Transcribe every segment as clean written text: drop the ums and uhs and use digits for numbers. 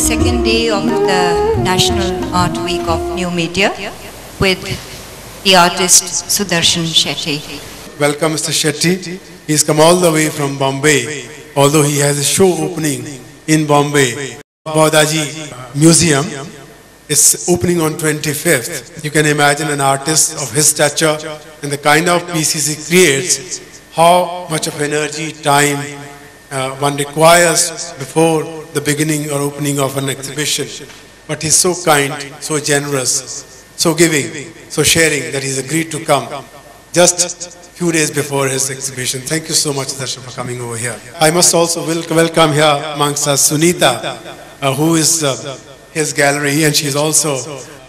second day of the National Art Week of New Media with the artist Sudarshan Shetty. Welcome, Mr. Shetty. He's come all the way from Bombay, although he has a show opening in Bombay. Baudaji Museum is opening on 25th. You can imagine an artist of his stature and the kind of pieces he creates, how much of energy, time one requires before the beginning or opening of an exhibition. But he's so kind, so generous, so giving, so sharing that he's agreed to come just a few days before his exhibition. Thank you so much, Darshan, for coming over here. I must also welcome here amongst us Sunita, who is his gallery, and she's also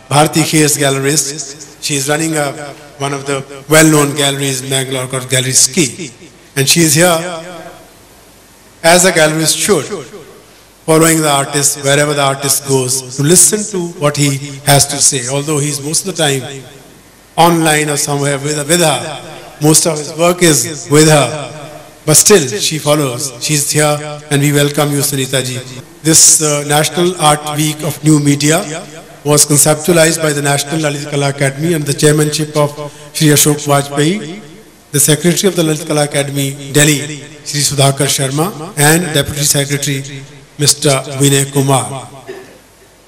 Bharti Khe's gallerist. She's running one of the well-known galleries in Bangalore called Gallery Ski. And she is here as a gallerist should, following the artist wherever the artist goes, to listen to what he has to say. Although he's most of the time online or somewhere with her, most of his work is with her, but still she follows. She's here, and we welcome you, Sunita ji. This National Art Week of New Media was conceptualized by the National Lalit Kala Academy under the chairmanship of Shri Ashok Vajpayee, the Secretary of the Lalit Kala Academy, Delhi, Shri Sudhakar Sharma, and Deputy Secretary, Mr. Vinay Kumar.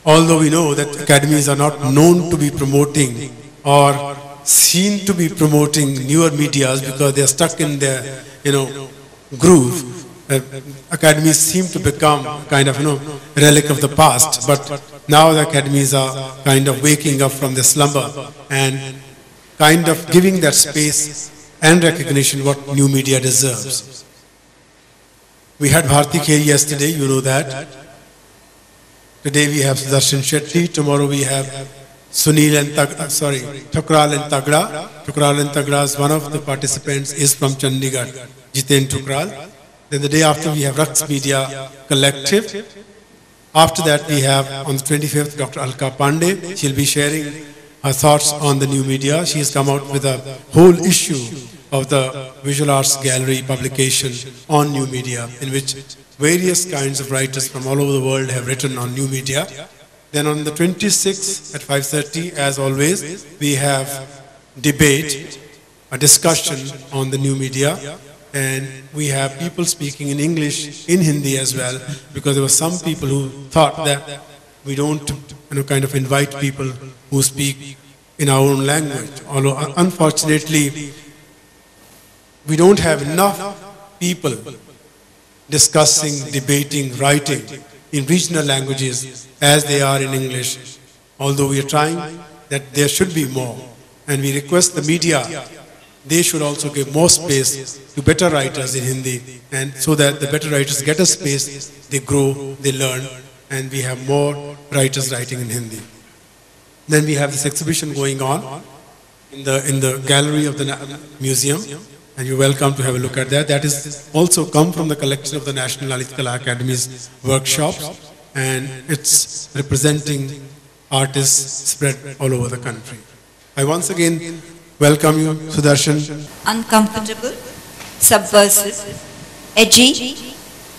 Although we know that academies are not known to be promoting or seen to be promoting newer medias because they are stuck in their, groove. Academies seem to become kind of, relic of the past. But now the academies are kind of waking up from their slumber and kind of giving that space and recognition what new media deserves. We had Bharti Khe yesterday, you know that. Today we have Sudarshan Shetty. Tomorrow we have Sunil and Thukral and Tagda. Thukral and Tagda's one of the participants is from Chandigarh, Jiten Thukral. Then the day after we have Raqs Media Collective. After that we have on the 25th Dr. Alka Pandey. She'll be sharing her thoughts on the new media. She has come out with a whole issue of the Visual Arts Gallery publication on new media, in which various kinds of writers from all over the world have written on new media. Then on the 26th at 5:30, as always, we have debate, a discussion on the new media, and we have people speaking in English, in Hindi as well, because there were some people who thought that we don't kind of invite people who speak in our own language. Although unfortunately, we don't have enough people discussing, debating, writing in regional languages as they are in English. Although we are trying, that there should be more. And we request the media, they should also give more space to better writers in Hindi, and so that the better writers get a space, they grow, they learn, and we have more writers writing in Hindi. Then we have this exhibition going on in the gallery of the museum, and you're welcome to have a look at that. That is also come from the collection of the National Lalit Kala Academy's workshops, and it's representing artists spread all over the country. I once again welcome you, Sudarshan. Uncomfortable, subversive, edgy,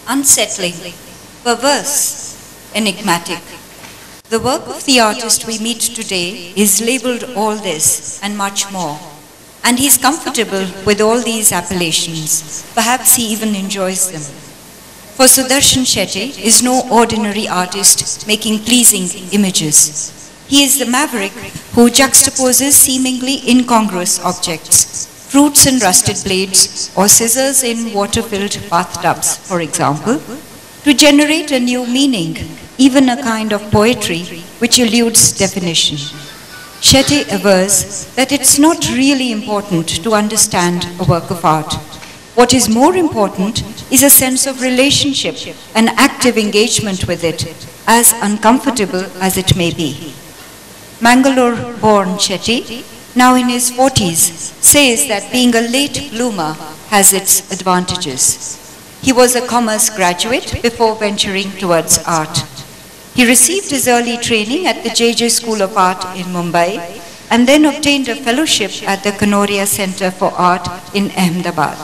unsettling, perverse, enigmatic. The work of the artist we meet today is labeled all this and much more. And he's comfortable with all these appellations. Perhaps he even enjoys them. For Sudarshan Shetty is no ordinary artist making pleasing images. He is the maverick who juxtaposes seemingly incongruous objects, fruits in rusted blades or scissors in water-filled bathtubs, for example, to generate a new meaning, even a kind of poetry which eludes definition. Shetty avers that it's not really important to understand a work of art. What is more important is a sense of relationship and active engagement with it, as uncomfortable as it may be. Mangalore-born Shetty, now in his 40s, says that being a late bloomer has its advantages. He was a commerce graduate before venturing towards art. He received his early training at the JJ School of Art in Mumbai and then obtained a fellowship at the Kanoria Center for Art in Ahmedabad.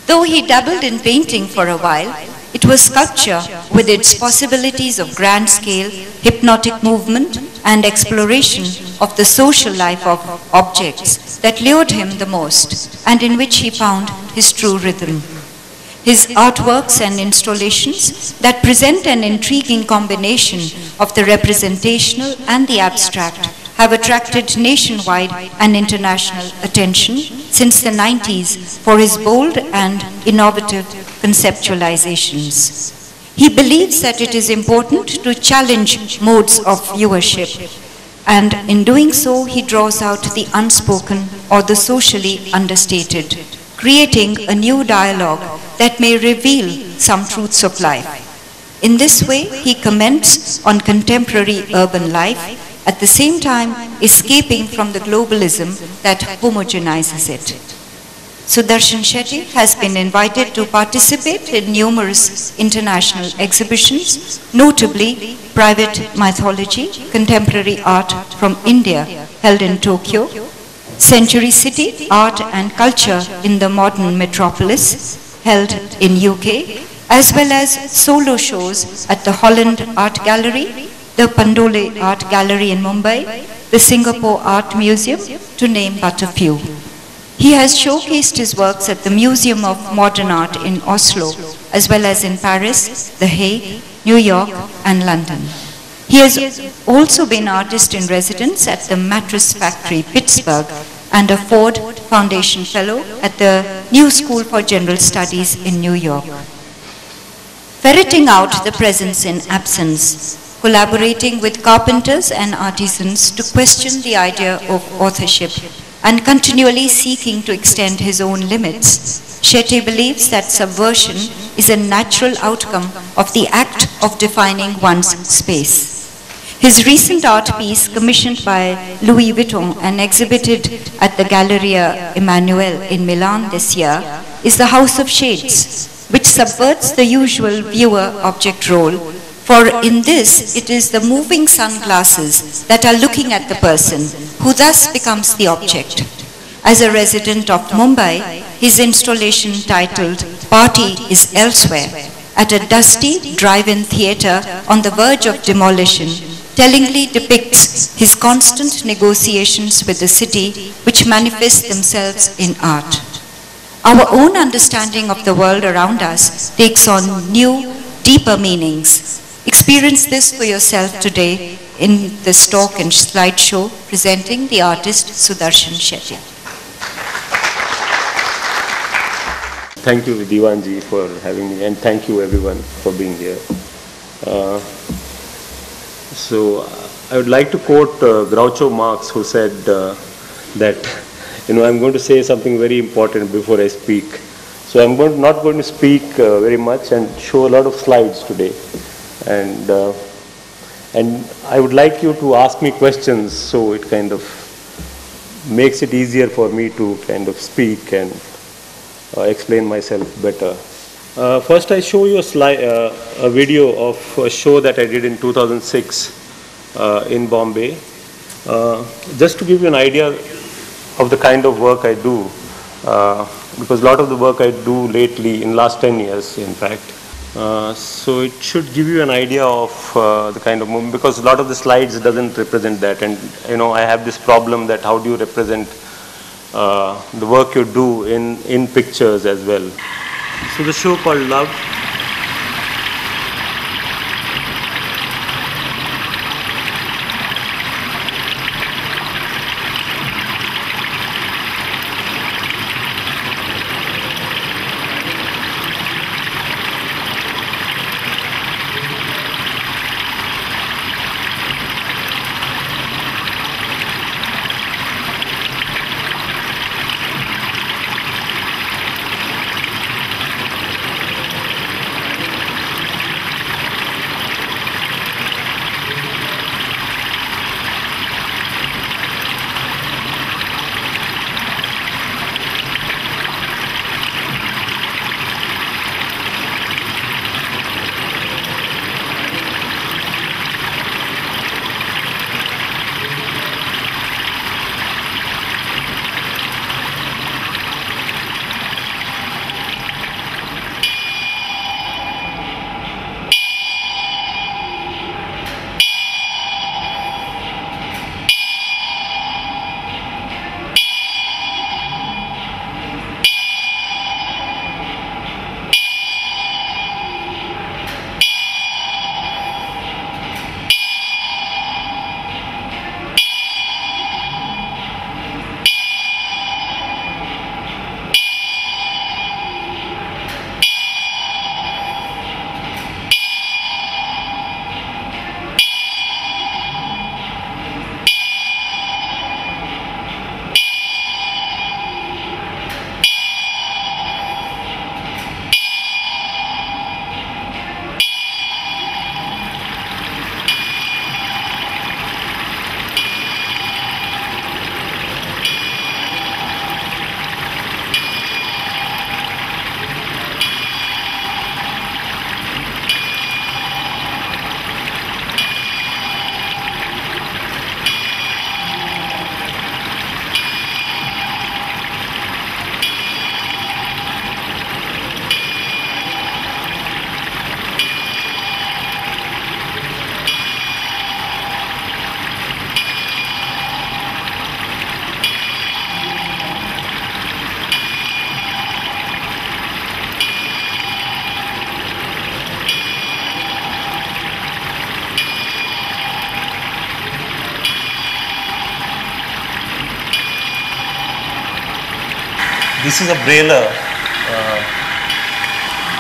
Though he dabbled in painting for a while, it was sculpture with its possibilities of grand scale, hypnotic movement, and exploration of the social life of objects that lured him the most, and in which he found his true rhythm. His artworks and installations that present an intriguing combination of the representational and the abstract have attracted nationwide and international attention since the 90s for his bold and innovative conceptualizations. He believes that it is important to challenge modes of viewership, and in doing so, he draws out the unspoken or the socially understated, creating a new dialogue that may reveal some truths of life. In this way, he comments on contemporary urban life, at the same time escaping from the globalism that homogenizes it. Sudarshan Shetty has been invited to participate in numerous international exhibitions, notably Private Mythology, Contemporary Art from India, held in Tokyo, Century City, Art and Culture in the Modern Metropolis, held in UK, as well as solo shows at the Holland Art Gallery, the Pandole Art Gallery in Mumbai, the Singapore Art Museum, to name but a few. He has showcased his works at the Museum of Modern Art in Oslo, as well as in Paris, The Hague, New York, and London. He has also been artist in residence at the Mattress Factory, Pittsburgh, and a Ford Foundation Fellow at the New School for General Studies in New York. Ferreting out the presence in absence, collaborating with carpenters and artisans to question the idea of authorship, and continually seeking to extend his own limits, Shetty believes that subversion is a natural outcome of the act of defining one's space. His recent art piece, commissioned by Louis Vuitton and exhibited at the Galleria Emanuele in Milan this year, is The House of Shades, which subverts the usual viewer-object role, for in this it is the moving sunglasses that are looking at the person, who thus becomes the object. As a resident of Mumbai, his installation titled Party is Elsewhere, at a dusty drive-in theatre on the verge of demolition, tellingly depicts his constant negotiations with the city, which manifest themselves in art. Our own understanding of the world around us takes on new, deeper meanings. Experience this for yourself today in the Stock and Slideshow presenting the artist Sudarshan Shetty. Thank you, Diwanji, for having me, and thank you everyone for being here. I would like to quote Groucho Marx, who said that, I'm going to say something very important before I speak. So I'm not going to speak very much and show a lot of slides today. And I would like you to ask me questions, so it kind of makes it easier for me to kind of speak and explain myself better. First, I show you a video of a show that I did in 2006 in Bombay. Just to give you an idea of the kind of work I do, because a lot of the work I do lately, in last 10 years, in fact. So it should give you an idea of the kind of movement, because a lot of the slides doesn't represent that, and I have this problem that how do you represent the work you do in pictures as well. So the show called Love. This is a brailer,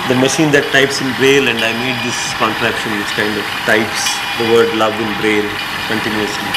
the machine that types in braille, and I made this contraption which kind of types the word love in braille continuously.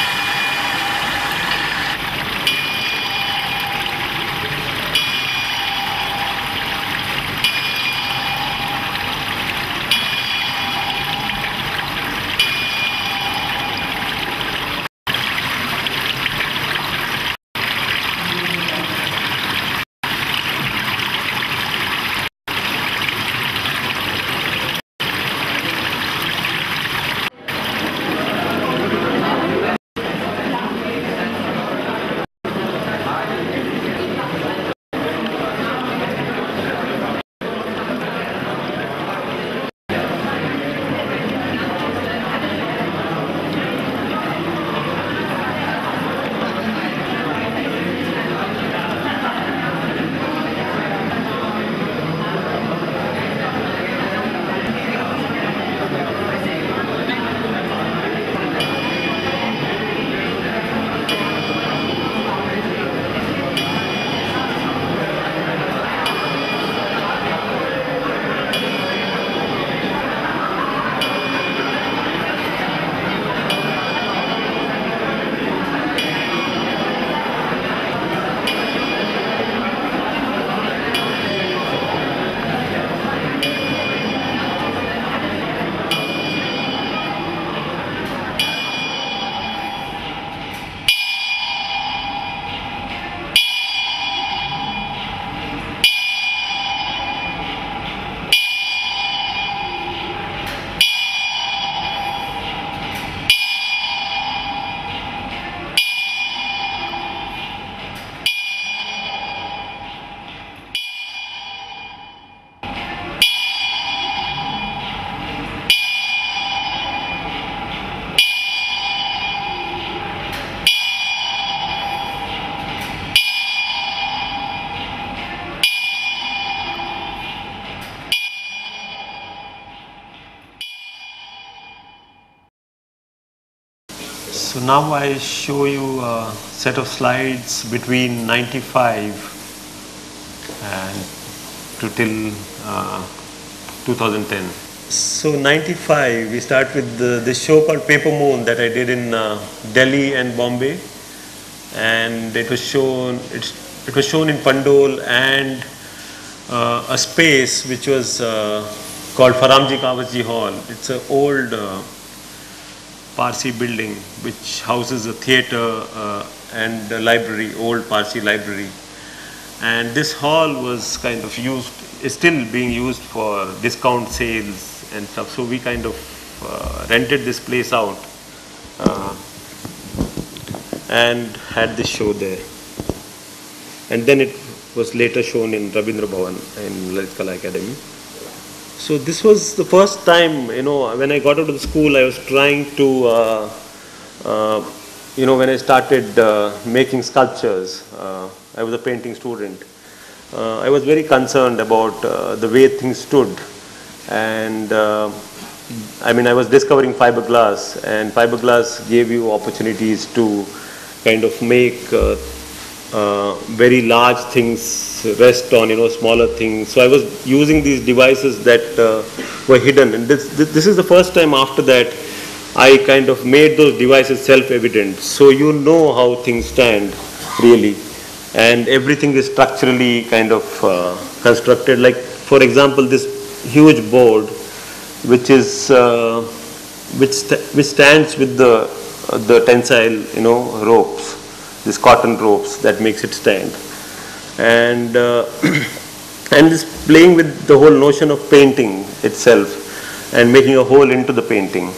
So now I show you a set of slides between 95 and to till 2010. So 95, we start with this show called Paper Moon that I did in Delhi and Bombay, and it was shown in Pandol and a space which was called Faramji Kawasji Hall. It's an old Parsi building which houses a theatre and a library, old Parsi library. And this hall was kind of used, is still being used for discount sales and stuff. So we kind of rented this place out and had this show there. And then it was later shown in Rabindra Bhavan in Lalit Kala Academy. So this was the first time, when I got out of the school, I was trying to, when I started making sculptures, I was a painting student. I was very concerned about the way things stood. And I was discovering fiberglass, and fiberglass gave you opportunities to kind of make very large things rest on, smaller things. So I was using these devices that were hidden, and this is the first time after that I kind of made those devices self-evident. So you know how things stand really, and everything is structurally kind of constructed. Like for example, this huge board, which is which stands with the tensile ropes, these cotton ropes that makes it stand. And and this playing with the whole notion of painting itself and making a hole into the painting.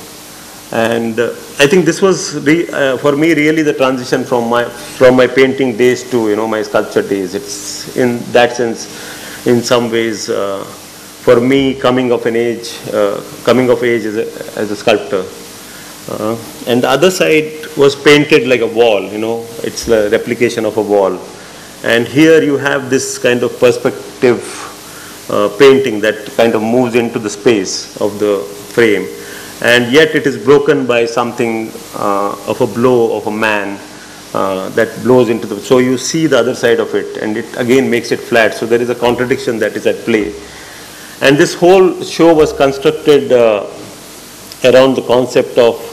And I think this was for me really the transition from my painting days to my sculpture days. It's in that sense, in some ways, for me coming of age as a sculptor. And the other side was painted like a wall. It's the replication of a wall. And here you have this kind of perspective painting that kind of moves into the space of the frame. And yet it is broken by something of a blow of a man that blows into the, so you see the other side of it, and it again makes it flat. So there is a contradiction that is at play. And this whole show was constructed around the concept of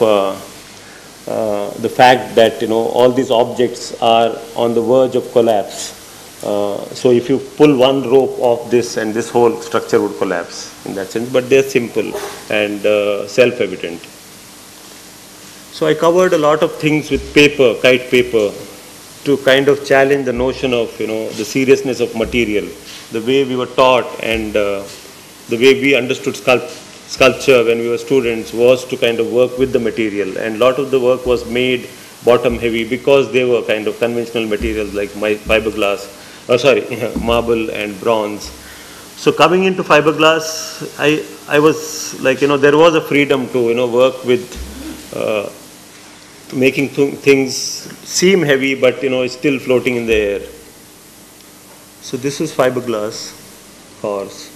the fact that, all these objects are on the verge of collapse. So if you pull one rope off this, and this whole structure would collapse in that sense, but they're simple and self-evident. So I covered a lot of things with paper, kite paper, to kind of challenge the notion of, the seriousness of material, the way we were taught, and the way we understood sculpture when we were students was to kind of work with the material. And a lot of the work was made bottom heavy because they were kind of conventional materials like fiberglass, marble and bronze. So coming into fiberglass, I was like, there was a freedom to, work with making things seem heavy, but it's still floating in the air. So this is fiberglass horse,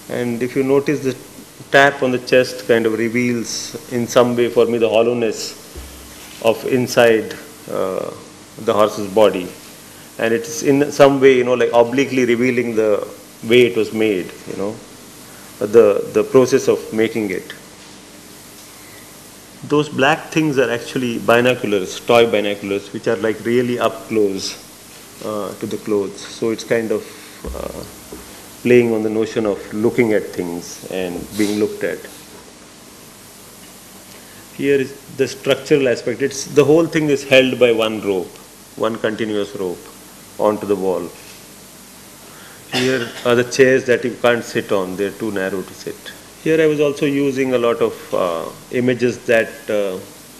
and if you notice, the tap on the chest kind of reveals in some way for me the hollowness of inside the horse's body, and it's in some way like obliquely revealing the way it was made, the process of making it. Those black things are actually binoculars, toy binoculars, which are like really up close to the clothes. So it's kind of playing on the notion of looking at things and being looked at. Here is the structural aspect. The whole thing is held by one rope, one continuous rope onto the wall. Here are the chairs that you can't sit on. They're too narrow to sit. Here I was also using a lot of images that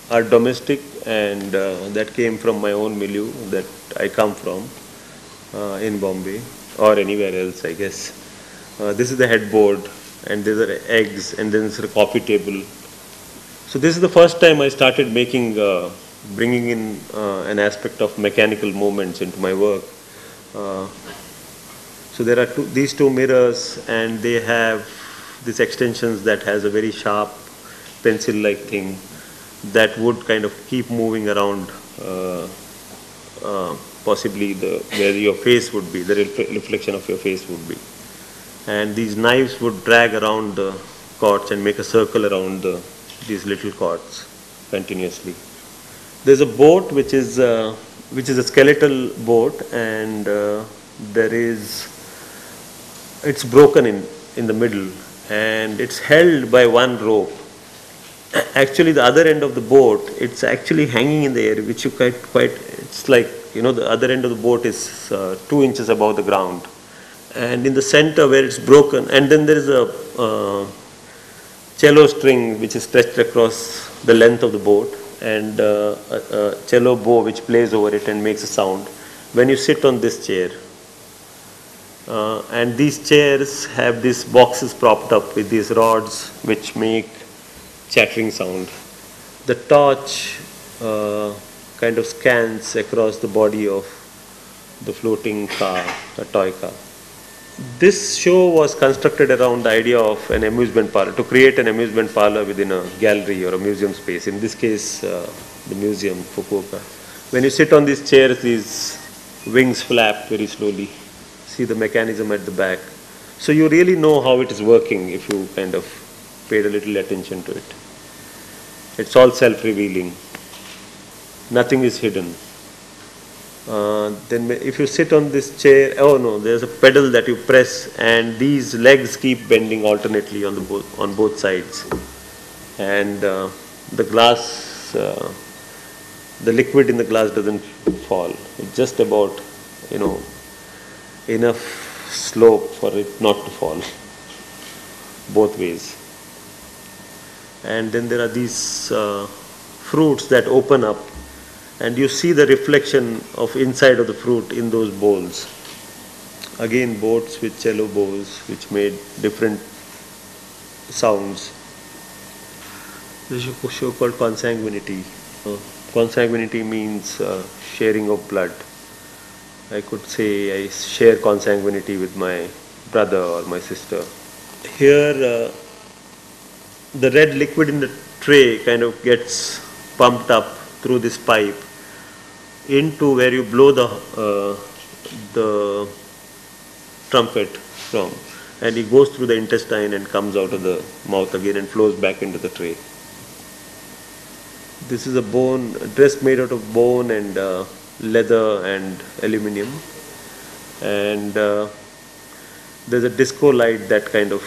are domestic and that came from my own milieu that I come from in Bombay or anywhere else, I guess. This is the headboard, and these are eggs, and then this is a coffee table. So this is the first time I started making, bringing in an aspect of mechanical movements into my work. So there are these two mirrors, and they have these extensions that has a very sharp pencil-like thing that would kind of keep moving around possibly where your face would be, the reflection of your face would be. And these knives would drag around the cords and make a circle around these little cords continuously. There's a boat which is a skeletal boat, and it's broken in the middle, and it's held by one rope. Actually, the other end of the boat, it's actually hanging in the air, which you it's like, the other end of the boat is 2 inches above the ground. And in the center where it's broken, and then there is a cello string which is stretched across the length of the boat, and a cello bow which plays over it and makes a sound when you sit on this chair. And these chairs have these boxes propped up with these rods which make chattering sound. The torch kind of scans across the body of the floating car, a toy car. This show was constructed around the idea of an amusement parlor, to create an amusement parlor within a gallery or a museum space. In this case, the museum, Fukuoka. When you sit on these chairs, these wings flap very slowly. See the mechanism at the back. So you really know how it is working if you kind of paid a little attention to it. It's all self-revealing. Nothing is hidden. Then if you sit on this chair, there's a pedal that you press, and these legs keep bending alternately on both sides. And the glass, the liquid in the glass doesn't fall. It's just about, enough slope for it not to fall both ways. And then there are these fruits that open up, and you see the reflection of inside of the fruit in those bowls. Again, boats with cello bows which made different sounds. There's a show called Consanguinity. Consanguinity means sharing of blood. I could say I share consanguinity with my brother or my sister. Here, the red liquid in the tray kind of gets pumped up through this pipe into where you blow the trumpet from, and it goes through the intestine and comes out of the mouth again and flows back into the tray. This is a dress made out of bone and leather and aluminium, and there's a disco light that kind of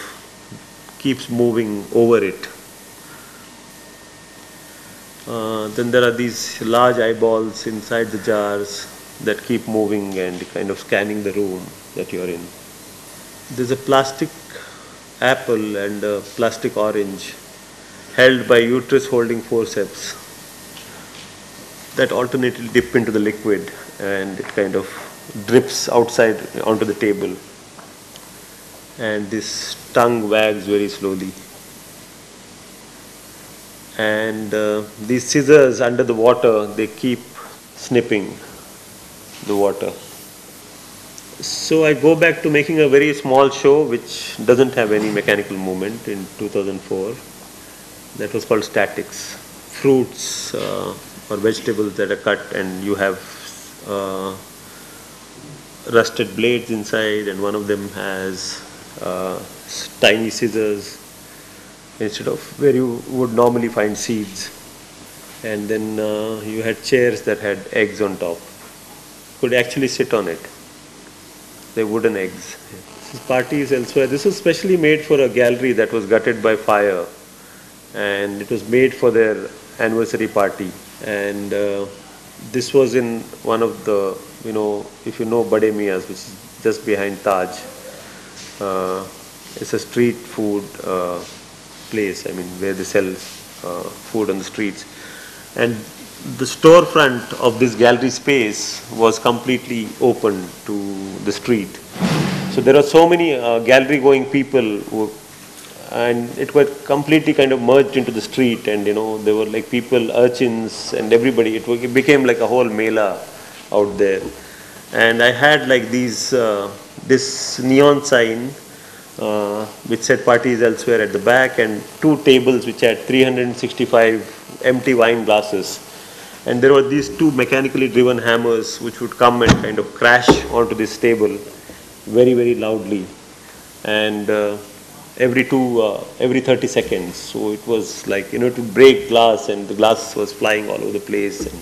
keeps moving over it. Then there are these large eyeballs inside the jars that keep moving and kind of scanning the room that you're in. There's a plastic apple and a plastic orange held by uterus holding forceps that alternately dip into the liquid, and it kind of drips outside onto the table, and this tongue wags very slowly. And these scissors under the water, they keep snipping the water. So I go back to making a very small show which doesn't have any mechanical movement in 2004. That was called Statics. Fruits or vegetables that are cut, and you have rusted blades inside, and one of them has tiny scissors instead of where you would normally find seeds. And then you had chairs that had eggs on top. Could actually sit on it. They're wooden eggs. This party is elsewhere. This was specially made for a gallery that was gutted by fire, and it was made for their anniversary party. And this was in one of the, if you know Bade Mia's, which is just behind Taj. It's a street food place, where they sell food on the streets. And the storefront of this gallery space was completely open to the street. So there are so many gallery going people and it was completely kind of merged into the street, and there were like people, urchins and everybody. It became like a whole mela out there. And I had like this neon sign which said parties elsewhere at the back, and two tables which had 365 empty wine glasses. And there were these two mechanically driven hammers which would come and kind of crash onto this table very, very loudly. And every 30 seconds. So it was like, to break glass, and the glass was flying all over the place. And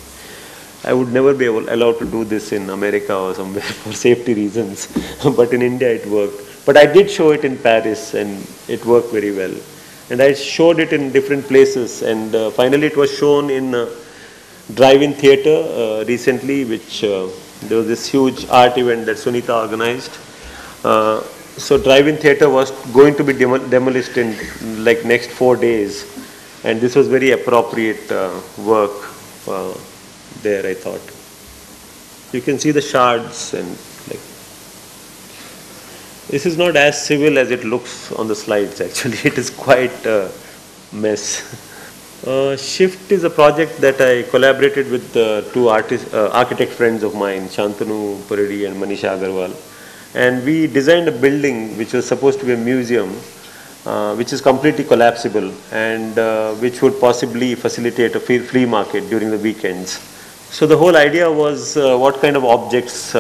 I would never be allowed to do this in America or somewhere for safety reasons. But in India it worked. But I did show it in Paris, and it worked very well. And I showed it in different places, and finally it was shown in drive-in theatre recently, which there was this huge art event that Sunita organized. So drive-in theatre was going to be demolished in like next 4 days, and this was very appropriate work there, I thought. You can see the shards, and like this is not as civil as it looks on the slides. Actually, it is quite a mess. Shift is a project that I collaborated with two architect friends of mine, Shantanu Paridi and Manisha Agarwal. And we designed a building which was supposed to be a museum, which is completely collapsible, and which would possibly facilitate a flea market during the weekends. So the whole idea was what kind of objects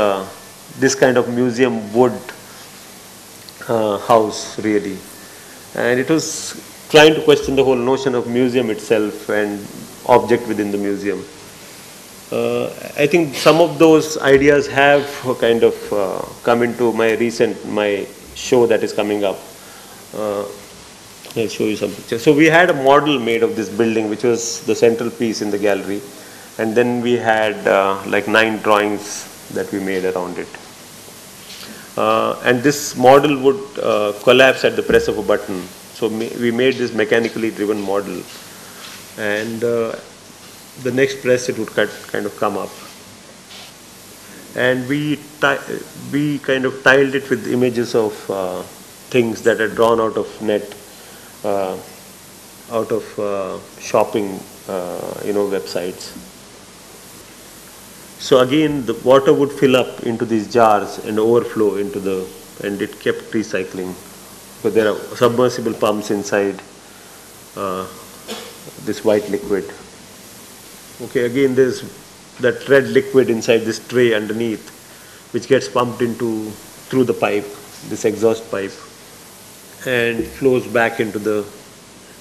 this kind of museum would house really. And it was trying to question the whole notion of museum itself and object within the museum. I think some of those ideas have kind of come into my show that is coming up. I'll show you some pictures. So we had a model made of this building, which was the central piece in the gallery, and then we had like 9 drawings that we made around it. And this model would collapse at the press of a button. So we made this mechanically driven model, and the next press it would kind of come up. And we kind of tiled it with images of things that are drawn out of net, out of shopping, websites. So again, the water would fill up into these jars and overflow into and it kept recycling. But there are submersible pumps inside this white liquid. Okay, again there's that red liquid inside this tray underneath, which gets pumped into through the pipe, this exhaust pipe, and flows back into the.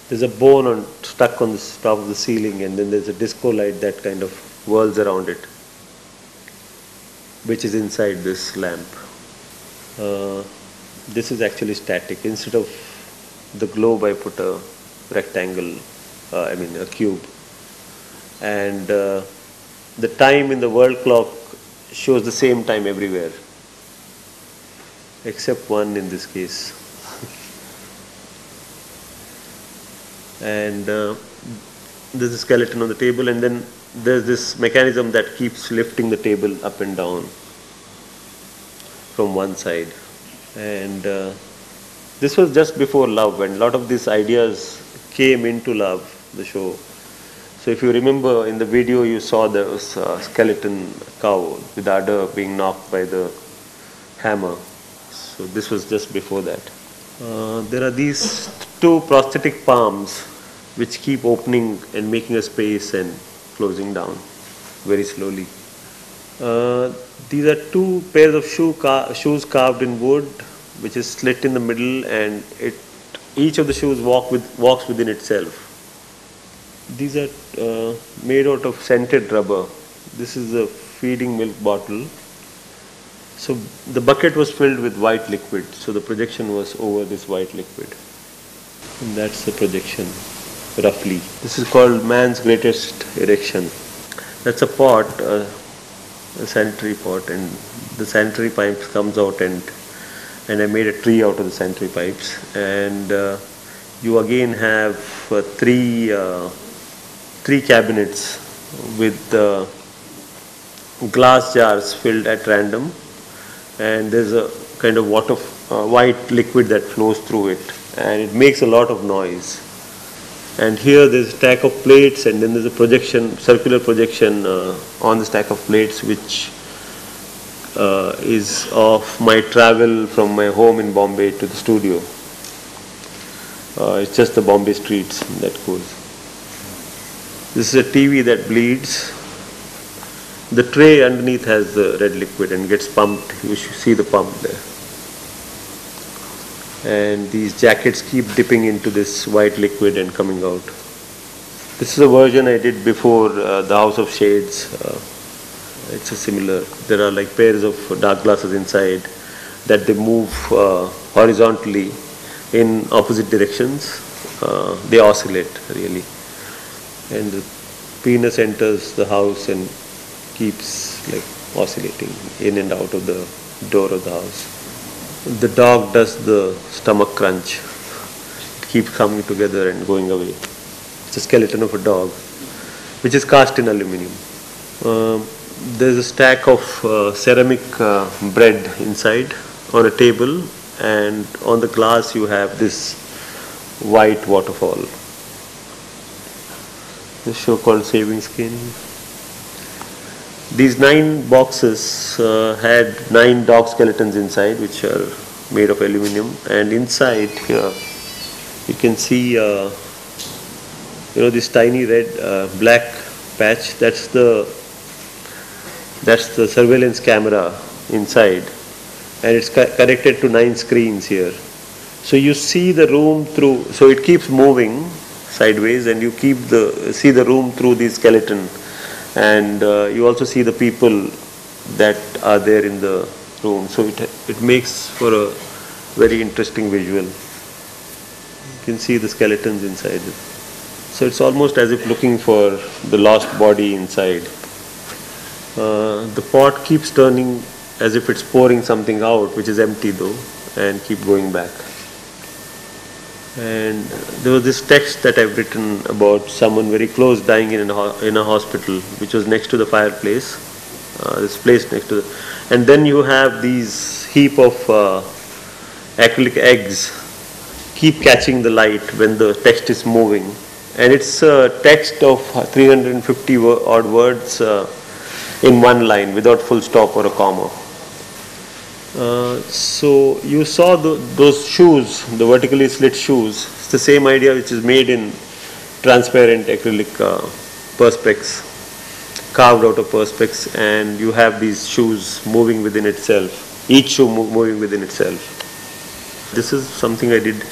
There's a bone stuck on the top of the ceiling, and then there's a disco light that kind of whirls around it, which is inside this lamp. This is actually static. Instead of the globe, I put a rectangle, a cube. And the time in the world clock shows the same time everywhere, except one in this case. And there's a skeleton on the table, and then there's this mechanism that keeps lifting the table up and down from one side. And this was just before Love, and a lot of these ideas came into Love, the show. So if you remember in the video, you saw the skeleton cow with the udder being knocked by the hammer. So this was just before that. There are these two prosthetic palms which keep opening and making a space and closing down very slowly. These are two pairs of shoes carved in wood, which is slit in the middle, and each of the shoes walks within itself. These are made out of scented rubber. This is a feeding milk bottle. So the bucket was filled with white liquid, so the projection was over this white liquid. And that's the projection, roughly. This is called man's greatest erection. That's a pot, a sanitary pot, and the sanitary pipes comes out, and I made a tree out of the sanitary pipes. And you again have three cabinets with glass jars filled at random, and there's a kind of white liquid that flows through it, and it makes a lot of noise. And here there's a stack of plates, and then there's a projection, circular projection on the stack of plates, which is of my travel from my home in Bombay to the studio. It's just the Bombay streets that goes. This is a TV that bleeds. The tray underneath has the red liquid and gets pumped. You should see the pump there. And these jackets keep dipping into this white liquid and coming out. This is a version I did before the House of Shades. It's a similar. There are like pairs of dark glasses inside that they move horizontally in opposite directions. They oscillate really. And the penis enters the house and keeps like oscillating in and out of the door of the house. The dog does the stomach crunch. It keeps coming together and going away. It's a skeleton of a dog, which is cast in aluminium. There's a stack of ceramic bread inside on a table, and on the glass you have this white waterfall. This show called Saving Skin. These 9 boxes had 9 dog skeletons inside, which are made of aluminium, and inside here you can see this tiny red black patch. That's the surveillance camera inside, and it's connected to 9 screens here. So you see the room through. So it keeps moving sideways, and you see the room through the skeleton, and you also see the people that are there in the room. So it makes for a very interesting visual. You can see the skeletons inside it. So it's almost as if looking for the lost body inside. The pot keeps turning as if it's pouring something out, which is empty though, and keep going back. And there was this text that I've written about someone very close dying in a hospital, which was next to the fireplace. This place next to and then you have these heap of acrylic eggs keep catching the light when the text is moving, and it's a text of 350 odd words in one line without full stop or a comma. So you saw those shoes, the vertically slit shoes. It's the same idea which is made in transparent acrylic perspex. carved out of perspex, and you have these shoes moving within itself, each shoe moving within itself. This is something I did.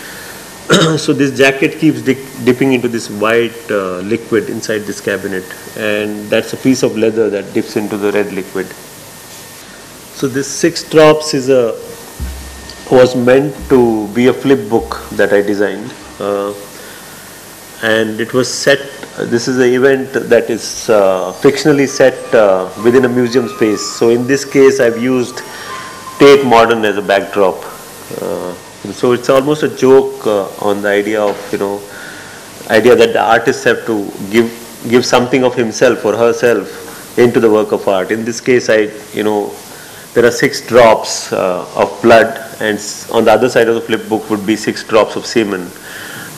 So this jacket keeps dipping into this white liquid inside this cabinet, and that's a piece of leather that dips into the red liquid. So this 6 drops was meant to be a flip book that I designed, and it was set. This is an event that is fictionally set within a museum space. So in this case, I've used Tate Modern as a backdrop. So it's almost a joke on the idea of, idea that the artists have to give something of himself or herself into the work of art. In this case, there are 6 drops of blood, and on the other side of the flip book would be 6 drops of semen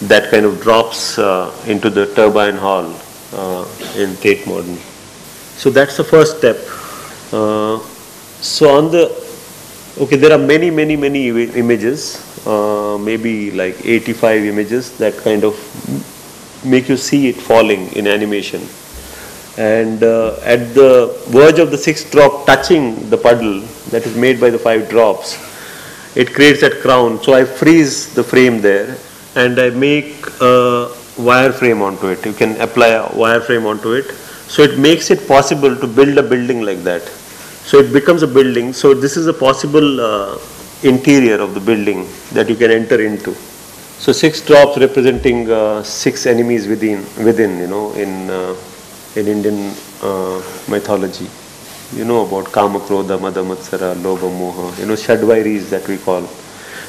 that kind of drops into the turbine hall in Tate Modern. So that's the first step. So on there are many images, maybe like 85 images that kind of make you see it falling in animation. And at the verge of the 6th drop touching the puddle that is made by the 5 drops, it creates that crown. So I freeze the frame there, and I make a wireframe onto it. You can apply a wireframe onto it. So it makes it possible to build a building like that. So it becomes a building. So this is a possible interior of the building that you can enter into. So 6 drops representing 6 enemies within in Indian mythology. You know about Kama, Krodha, Mada, Matsara, Lobha, Moha, Shadvairis that we call.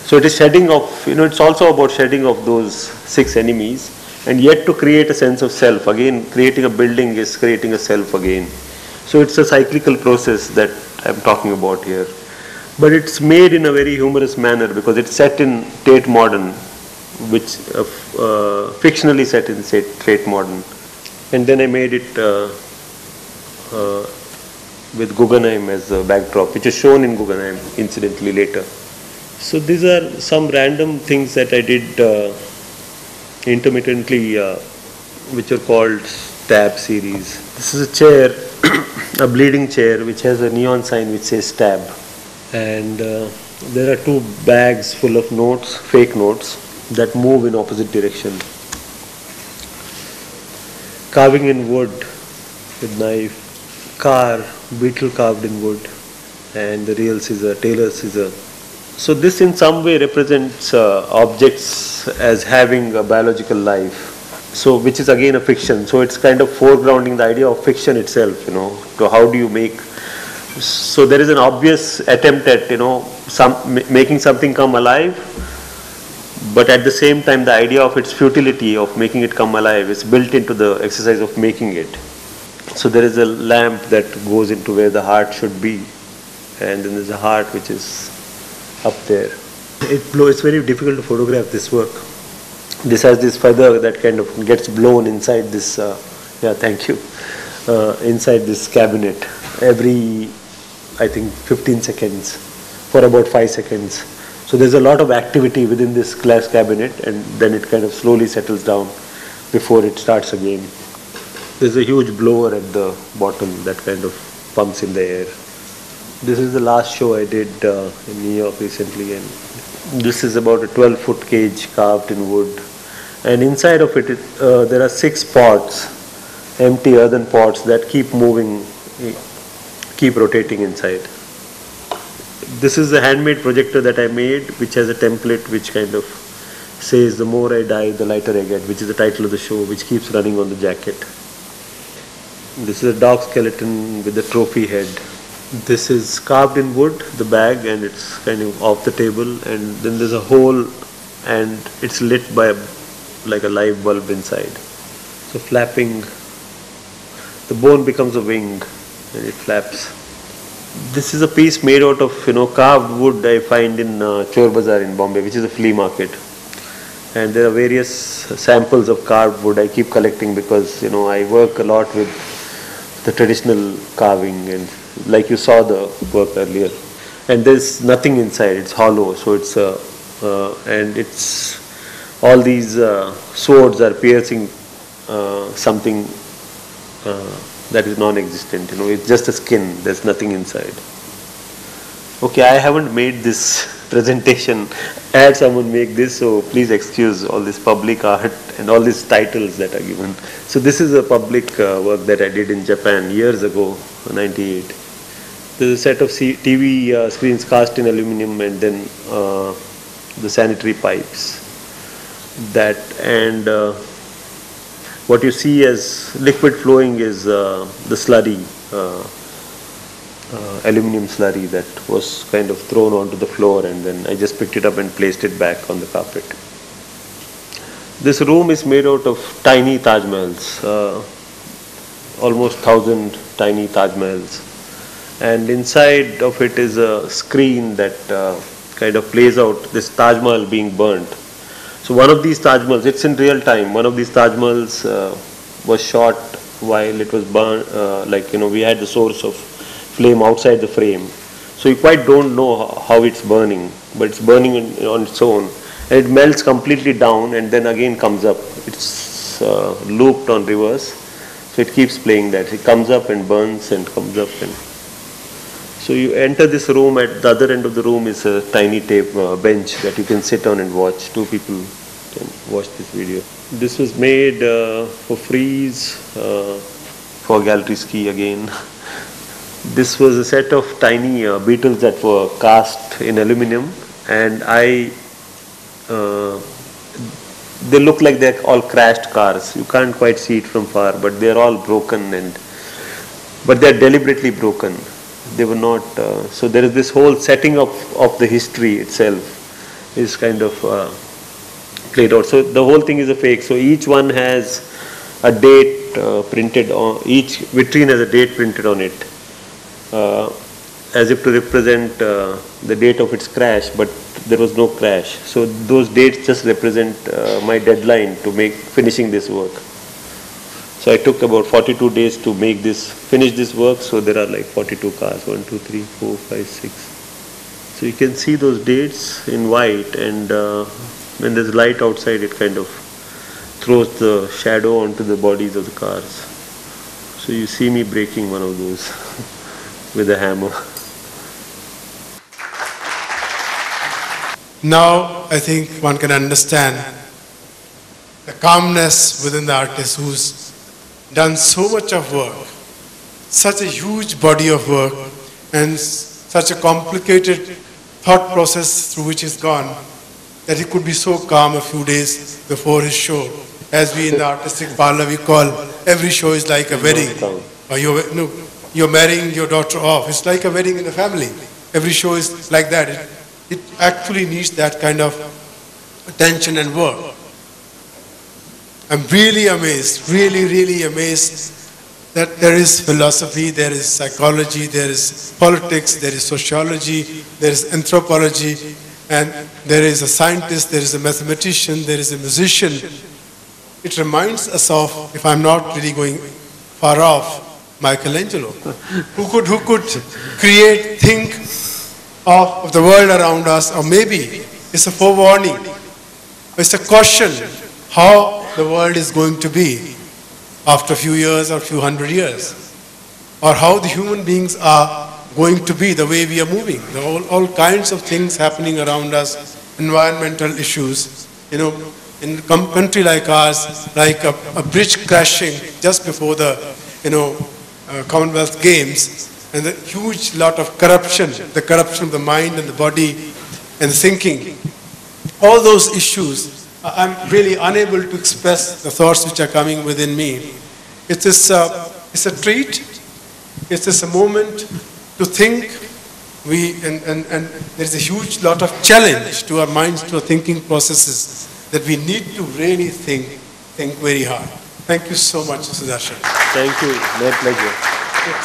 So it is shedding of, it's also about shedding of those 6 enemies, and yet to create a sense of self. Again, creating a building is creating a self again. So it's a cyclical process that I'm talking about here. But it's made in a very humorous manner because it's set in Tate Modern, which fictionally set in Tate Modern. And then I made it with Guggenheim as a backdrop, which is shown in Guggenheim incidentally later. So these are some random things that I did intermittently, which are called Stab series. This is a chair, a bleeding chair, which has a neon sign which says Stab. And there are 2 bags full of notes, fake notes, that move in opposite direction. Carving in wood with knife, car, beetle carved in wood, and the real scissor, tailor's scissor. So this in some way represents objects as having a biological life, so which is again a fiction. So it's kind of foregrounding the idea of fiction itself, to how do you make. So there is an obvious attempt at, making something come alive, but at the same time the idea of its futility of making it come alive is built into the exercise of making it. So there is a lamp that goes into where the heart should be, and then there's a heart which is up there. It's very difficult to photograph this work. This has this feather that kind of gets blown inside this, thank you, inside this cabinet every, I think, 15 seconds for about 5 seconds. So there's a lot of activity within this glass cabinet, and then it kind of slowly settles down before it starts again. There's a huge blower at the bottom that kind of pumps in the air. This is the last show I did in New York recently, and this is about a 12-foot cage carved in wood. And inside of it, there are 6 pots, empty earthen pots that keep moving, keep rotating inside. This is a handmade projector that I made, which has a template which kind of says, "The more I die, the lighter I get," which is the title of the show, which keeps running on the jacket. This is a dog skeleton with a trophy head. This is carved in wood, the bag, and it's kind of off the table, and then there's a hole, and it's lit by like a live bulb inside. So flapping, the bone becomes a wing, and it flaps. This is a piece made out of carved wood I find in Chor Bazaar in Bombay, which is a flea market. And there are various samples of carved wood I keep collecting because I work a lot with the traditional carving, and like you saw the work earlier. And there's nothing inside; it's hollow. So it's and it's all these swords are piercing something that is non-existent. It's just a skin. There's nothing inside. Okay, I haven't made this presentation. I had someone make this, so please excuse all this public art and all these titles that are given. So this is a public work that I did in Japan years ago, 98. There's a set of TV screens cast in aluminum, and then the sanitary pipes. That, and what you see as liquid flowing is the slurry, aluminum slurry that was kind of thrown onto the floor, and then I just picked it up and placed it back on the carpet. This room is made out of tiny Taj Mahals, almost 1,000 tiny Taj Mahals. And inside of it is a screen that kind of plays out this Taj Mahal being burnt. So one of these Taj Mahals, it's in real time, one of these Taj Mahals was shot while it was burnt, we had the source of flame outside the frame. So you quite don't know how it's burning, but it's burning on its own. And it melts completely down and then again comes up. It's looped on reverse. So it keeps playing that. It comes up and burns and comes up. And so you enter this room. At the other end of the room is a tiny bench that you can sit on and watch. Two people can watch this video. This was made for Frieze, for Gallery Ski again. This was a set of tiny beetles that were cast in aluminum, and they look like they're all crashed cars. You can't quite see it from far, but they're all broken, but they're deliberately broken. They were not. So there is this whole setting of the history itself is kind of played out. So the whole thing is a fake. So each one has a date printed on. Each vitrine has a date printed on it, as if to represent the date of its crash, but there was no crash. So those dates just represent my deadline to finishing this work. So I took about 42 days to finish this work. So there are like 42 cars, 1, 2, 3, 4, 5, 6. So you can see those dates in white, and when there's light outside, it kind of throws the shadow onto the bodies of the cars. So you see me breaking one of those with a hammer. Now I think one can understand the calmness within the artist who's done so much of work, such a huge body of work, and such a complicated thought process through which he's gone, that he could be so calm a few days before his show. As we in the artistic parlor, we call every show is like a wedding. Or you're marrying your daughter off. It's like a wedding in a family. Every show is like that. It actually needs that kind of attention and work. I'm really amazed, really amazed that there is philosophy, there is psychology, there is politics, there is sociology, there is anthropology, and there is a scientist, there is a mathematician, there is a musician. It reminds us of, if I'm not really going far off, Michelangelo, who could think of the world around us, or maybe it's a forewarning, it's a caution how the world is going to be after a few years or a few hundred years, or how the human beings are going to be, the way we are moving. There are all kinds of things happening around us, environmental issues, in a country like ours, like a bridge crashing just before the, Commonwealth Games, and the huge lot of corruption, the corruption of the mind and the body and the thinking. All those issues, I'm really unable to express the thoughts which are coming within me. It's a treat, it's just a moment to think. And there's a huge lot of challenge to our minds, to our thinking processes, that we need to really think very hard. Thank you so much, Sudarshan. Thank you, my pleasure.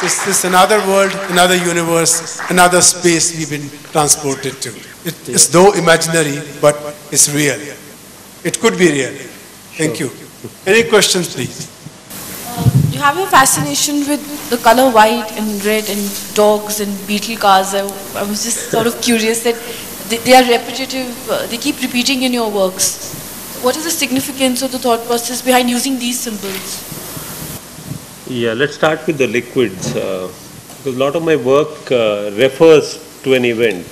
It's another world, another universe, another space we've been transported to. It's though imaginary, but it's real. It could be real. Thank you. Any questions, please? You have a fascination with the color white and red and dogs and beetle cars. I was just sort of curious that they are repetitive, they keep repeating in your works. What is the significance of the thought process behind using these symbols? Yeah, let's start with the liquids. Because a lot of my work refers to an event.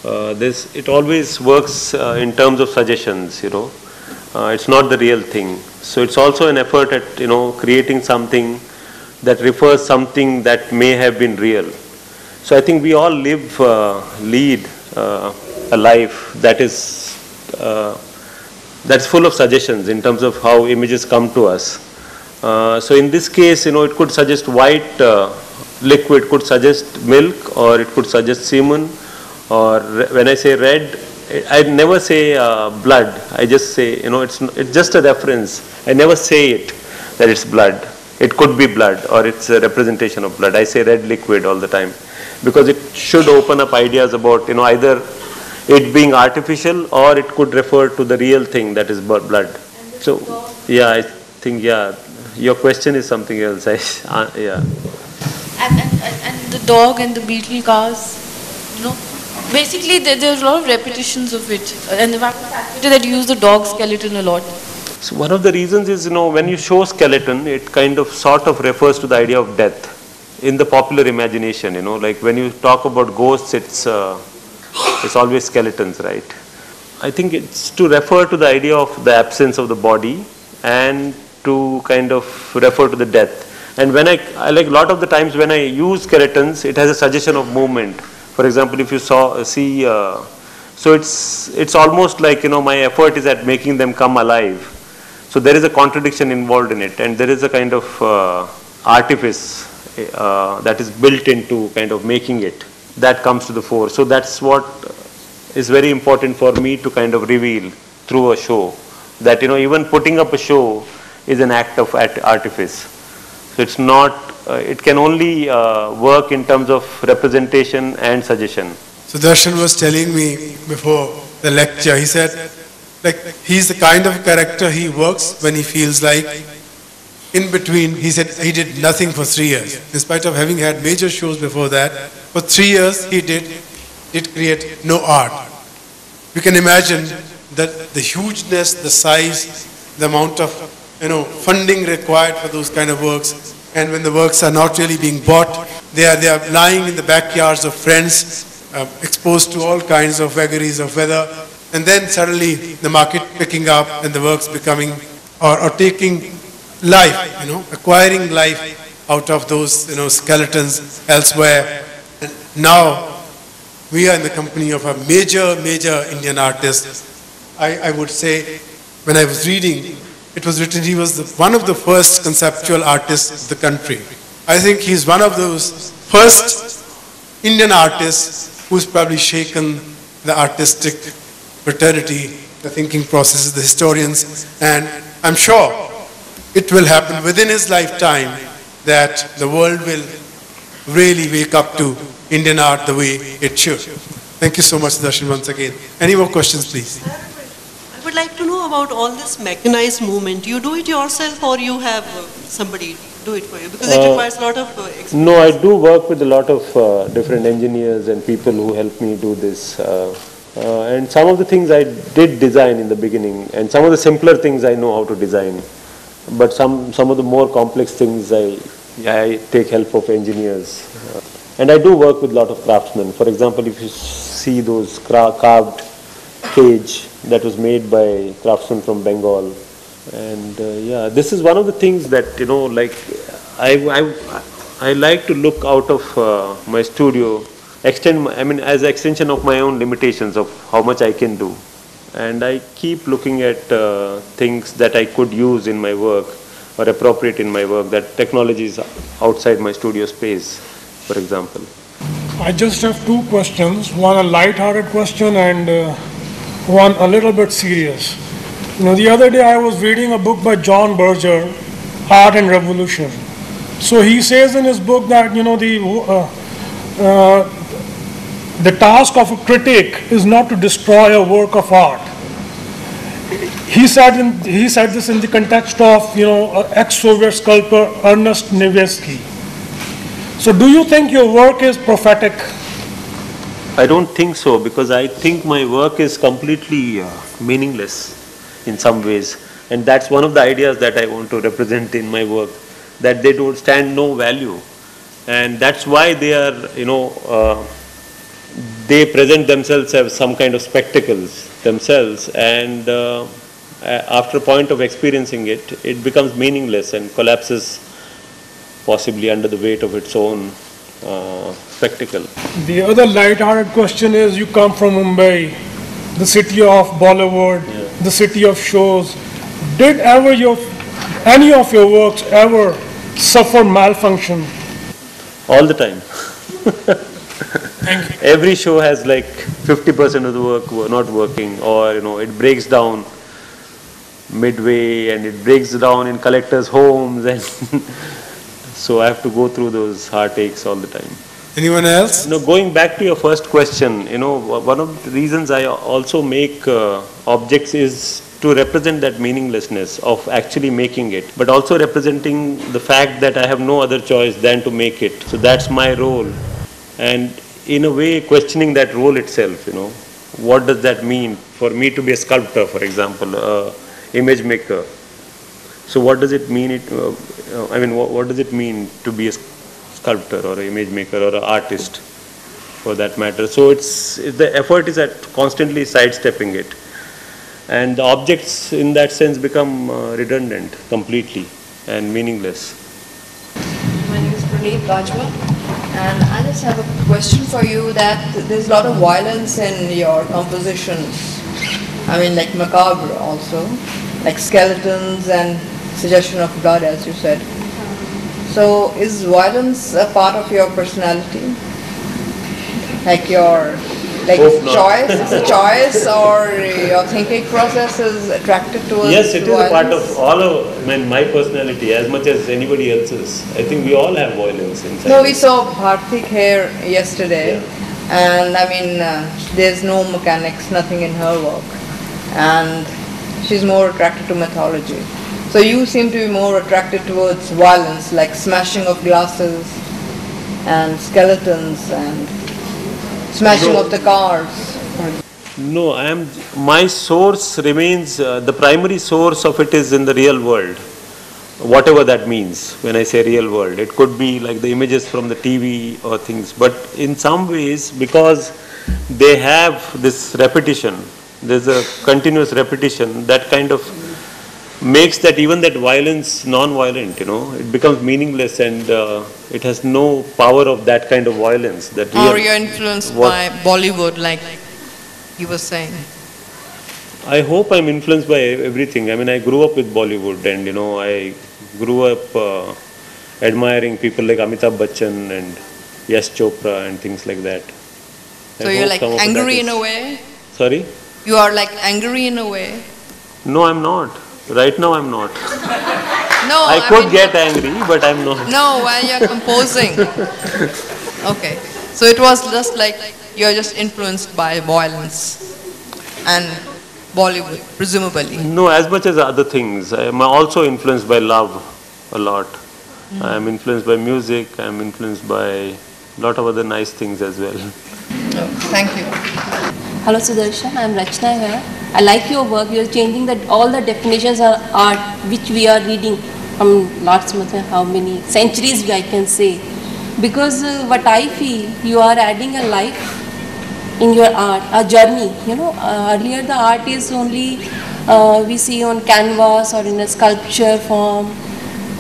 It always works in terms of suggestions, it's not the real thing. So it's also an effort at, creating something that refers something that may have been real. So I think we all lead a life that is that's full of suggestions in terms of how images come to us. So in this case, it could suggest white liquid, could suggest milk, or it could suggest semen, or when I say red, I never say blood. I just say, it's just a reference. I never say it that it's blood. It could be blood, or it's a representation of blood. I say red liquid all the time because it should open up ideas about, either it being artificial or it could refer to the real thing that is blood. So, yeah, I think, your question is something else. Yeah. And the dog and the beetle cars, basically there's a lot of repetitions of it. And the fact that you use the dog skeleton a lot. So one of the reasons is, when you show skeleton, it kind of sort of refers to the idea of death in the popular imagination, like when you talk about ghosts, it's always skeletons, right? I think it's to refer to the idea of the absence of the body and to kind of refer to the death. And when I like a lot of the times when I use skeletons, it has a suggestion of movement. For example, if you see, so it's almost like, my effort is at making them come alive. So there is a contradiction involved in it, and there is a kind of artifice that is built into kind of making it. That comes to the fore. So that's what is very important for me to kind of reveal through a show. That, even putting up a show is an act of artifice. So it's not, it can only work in terms of representation and suggestion. So Darshan was telling me before the lecture, he said, he's the kind of character he works when he feels like. In between, he said he did nothing for 3 years. In spite of having had major shows before that, for 3 years he did create no art. You can imagine that the hugeness, the size, the amount of funding required for those kind of works. And when the works are not really being bought, they are lying in the backyards of friends, exposed to all kinds of vagaries of weather. And then suddenly the market picking up and the works becoming or taking life, acquiring life out of those skeletons elsewhere. And now we are in the company of a major Indian artist. I would say, when I was reading, it was written he was one of the first conceptual artists of the country. I think he's one of those first Indian artists who's probably shaken the artistic fraternity, the thinking processes, the historians, and I'm sure it will happen within his lifetime that the world will really wake up to Indian art the way it should. Thank you so much, Darshan, once again. Any more questions, please? I would like to know about all this mechanized movement. You do it yourself or you have somebody do it for you? Because it requires a lot of experience. No, I do work with a lot of different engineers and people who help me do this. And some of the things I did design in the beginning, and some of the simpler things I know how to design. But some of the more complex things I take help of engineers. And I do work with a lot of craftsmen. For example, if you see those carved cage that was made by craftsmen from Bengal. And this is one of the things that, I like to look out of my studio, as an extension of my own limitations of how much I can do. And I keep looking at things that I could use in my work or appropriate in my work, that technology is outside my studio space, for example. I just have two questions, one a light-hearted question and one a little bit serious. The other day I was reading a book by John Berger, Art and Revolution. So he says in his book that, the task of a critic is not to destroy a work of art. He said this in the context of, ex-Soviet sculptor Ernest Nevsky. So do you think your work is prophetic? I don't think so, because I think my work is completely meaningless in some ways. And that's one of the ideas that I want to represent in my work, that they don't stand no value. And that's why they are, they present themselves as some kind of spectacles themselves, and after a point of experiencing it, it becomes meaningless and collapses possibly under the weight of its own spectacle. The other light-hearted question is, you come from Mumbai, the city of Bollywood, the city of shows. Did any of your works ever suffer malfunction? All the time. Every show has like 50% of the work not working, or it breaks down midway, and it breaks down in collectors' homes, and so I have to go through those heartaches all the time. Anyone else? Going back to your first question, one of the reasons I also make objects is to represent that meaninglessness of actually making it, but also representing the fact that I have no other choice than to make it. So that's my role, and in a way questioning that role itself. What does that mean for me to be a sculptor, for example, image maker? So what does it mean? What does it mean to be a sculptor or an image maker or an artist, for that matter? So the effort is at constantly sidestepping it, and the objects in that sense become redundant completely and meaningless. My name is Praneet Bajwa, and I just have a question for you, that there's a lot of violence in your compositions. Like macabre also, like skeletons and suggestion of blood, as you said. So is violence a part of your personality? Like your choice, it's a choice, or your thinking process is attracted towards Yes, it violence? is a part of all of my personality as much as anybody else's. I think we all have violence inside. No, we saw Bhartik here yesterday, and there's no mechanics, nothing in her work, and she's more attracted to mythology. So you seem to be more attracted towards violence, like smashing of glasses and skeletons and smashing of the cars. No, my source remains, the primary source of it is in the real world, whatever that means when I say real world. It could be like the images from the TV or things, but in some ways, because they have this repetition, there's a continuous repetition that kind of makes that even that violence non-violent, it becomes meaningless, and it has no power of that kind of violence. Or you're influenced by Bollywood, like you were saying. I hope I'm influenced by everything. I grew up with Bollywood, and I grew up admiring people like Amitabh Bachchan and Yash Chopra and things like that. So you're like angry in a way? Sorry? You are like angry in a way? No, I'm not. Right now I'm not. No, I could get angry, but I'm not. No, while you're composing. Okay. So it was just like you're just influenced by violence and Bollywood, presumably. No, as much as other things. I'm also influenced by love a lot. I'm influenced by music. I'm influenced by a lot of other nice things as well. Thank you. Hello Sudarshan, I'm Rachna here. I like your work. You're changing that all the definitions of art which we are reading from lots, how many centuries I can say. Because what I feel, you are adding a life in your art, a journey. Earlier the art is only we see on canvas or in a sculpture form.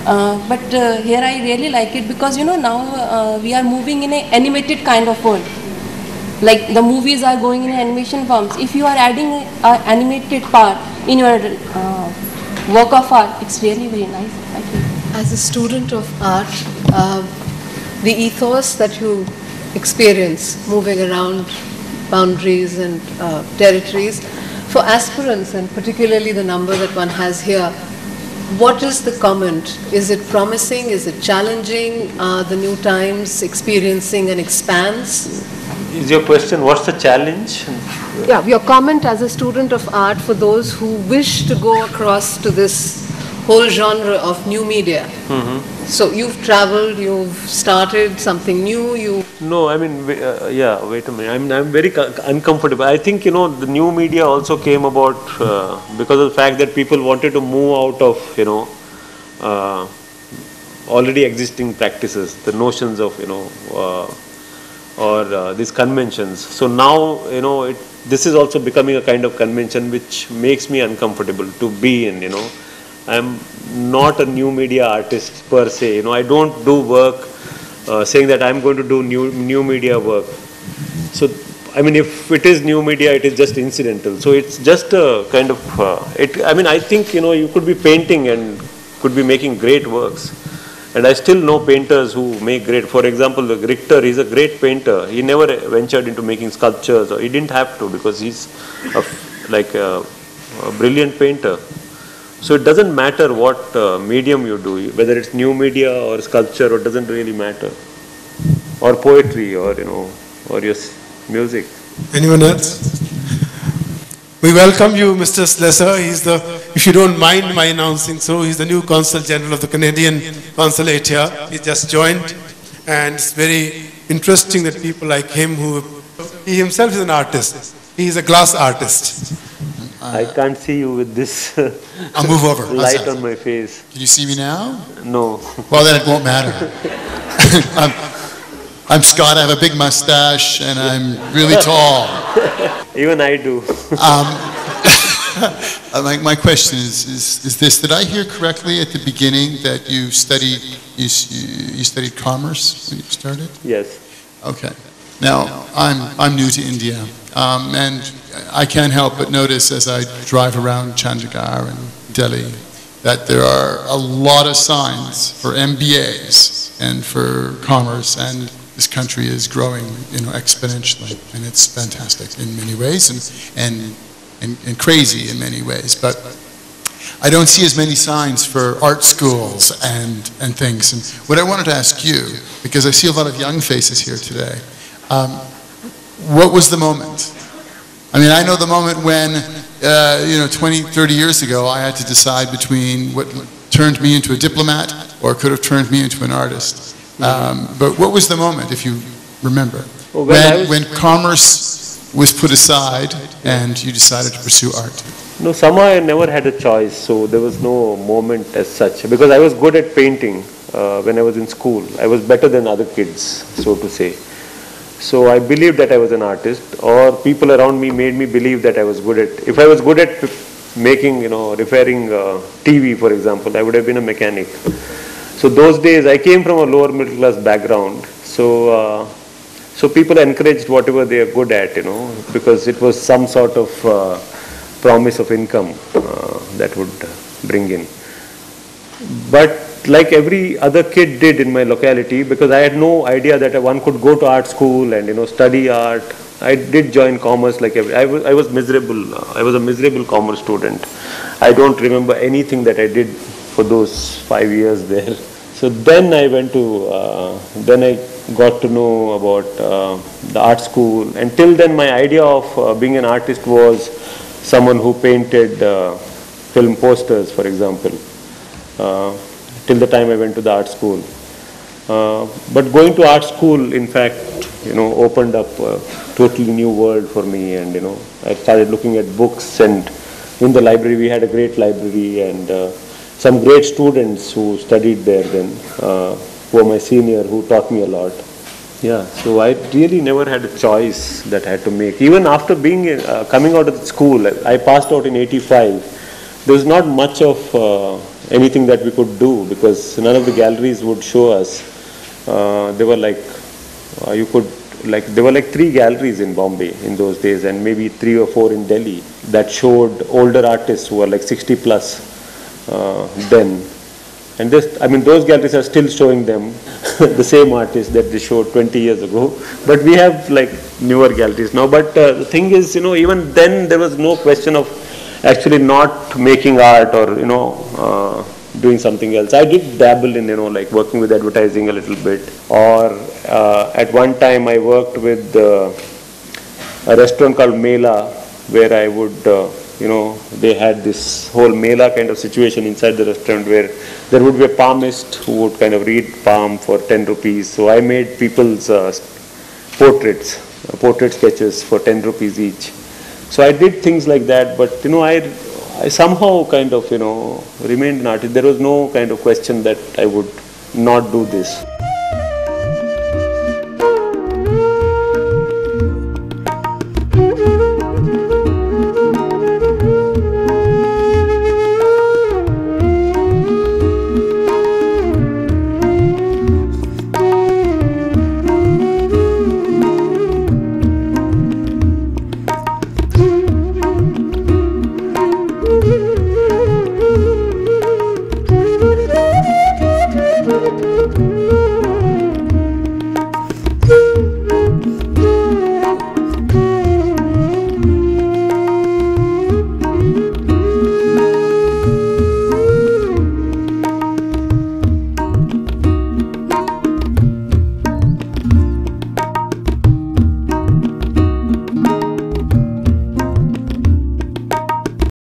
But here I really like it because now we are moving in an animated kind of world. Like the movies are going in animation forms. If you are adding an animated part in your work of art, it's really very nice. Thank you. As a student of art, the ethos that you experience moving around boundaries and territories, for aspirants and particularly the number that one has here, what is the comment? Is it promising? Is it challenging? Are the new times experiencing an expanse? Is your question, what's the challenge? Yeah, your comment as a student of art for those who wish to go across to this whole genre of new media. Mm-hmm. So you've traveled, you've started something new, No, wait a minute. I'm very uncomfortable. I think, the new media also came about because of the fact that people wanted to move out of, already existing practices, the notions of, or these conventions. So now, this is also becoming a kind of convention which makes me uncomfortable to be in, I'm not a new media artist per se, I don't do work saying that I'm going to do new media work. So, I mean, if it is new media, it is just incidental. So it's just a kind of, I think, you could be painting and could be making great works. And I still know painters who make great, for example, Richter is a great painter. He never ventured into making sculptures, or he didn't have to because he's a brilliant painter. So it doesn't matter what medium you do, whether it's new media or sculpture, or it doesn't really matter. Or poetry, or, or your music. Anyone else? We welcome you, Mr. Slessor. He's the, if you don't mind my announcing so, he's the new Consul General of the Canadian Consulate here. He just joined, and it's very interesting that people like him he himself is an artist. He is a glass artist. I can't see you with this I'll move over. light on my face. Can you see me now? No. Well, then it won't matter. I'm Scott, I have a big mustache, and I'm really tall. Even I do. My question is this: did I hear correctly at the beginning that you studied commerce when you started? Yes. Okay. Now, I'm new to India, and I can't help but notice as I drive around Chandigarh and Delhi that there are a lot of signs for MBAs and for commerce, and this country is growing, exponentially, and it's fantastic in many ways, and crazy in many ways. But I don't see as many signs for art schools and things. And what I wanted to ask you, because I see a lot of young faces here today, what was the moment? I mean, I know the moment when, 20, 30 years ago, I had to decide between what turned me into a diplomat or could have turned me into an artist. But what was the moment, if you remember, when commerce was put aside and you decided to pursue art? No, somehow I never had a choice, so there was no moment as such. Because I was good at painting when I was in school. I was better than other kids, so to say. So I believed that I was an artist, or people around me made me believe that I was good at, if I was good at making, repairing TV, for example, I would have been a mechanic. So those days, I came from a lower middle class background, so people encouraged whatever they are good at, because it was some sort of promise of income that would bring in. But like every other kid did in my locality, because I had no idea that one could go to art school and study art, I did join commerce like I was miserable. I was a miserable commerce student. I don't remember anything that I did for those 5 years there. So then I went to, then I got to know about the art school. And till then my idea of being an artist was someone who painted film posters, for example, till the time I went to the art school. But going to art school, in fact, opened up a totally new world for me. And, I started looking at books, and in the library, we had a great library, and some great students who studied there then, who were my senior, who taught me a lot. Yeah, so I really never had a choice that I had to make. Even after being coming out of the school, I passed out in ~85. There was not much of anything that we could do, because none of the galleries would show us. There were like, there were like 3 galleries in Bombay in those days, and maybe 3 or 4 in Delhi that showed older artists who were like 60 plus then. And this, I mean, those galleries are still showing them the same artists that they showed 20 years ago. But we have like newer galleries now. But the thing is, even then there was no question of actually not making art or, doing something else. I did dabble in, like working with advertising a little bit. Or at one time I worked with a restaurant called Mela, where I would, they had this whole Mela kind of situation inside the restaurant where there would be a palmist who would kind of read palm for 10 rupees. So I made people's portrait sketches for 10 rupees each. So I did things like that, but I somehow kind of, remained an artist. There was no kind of question that I would not do this.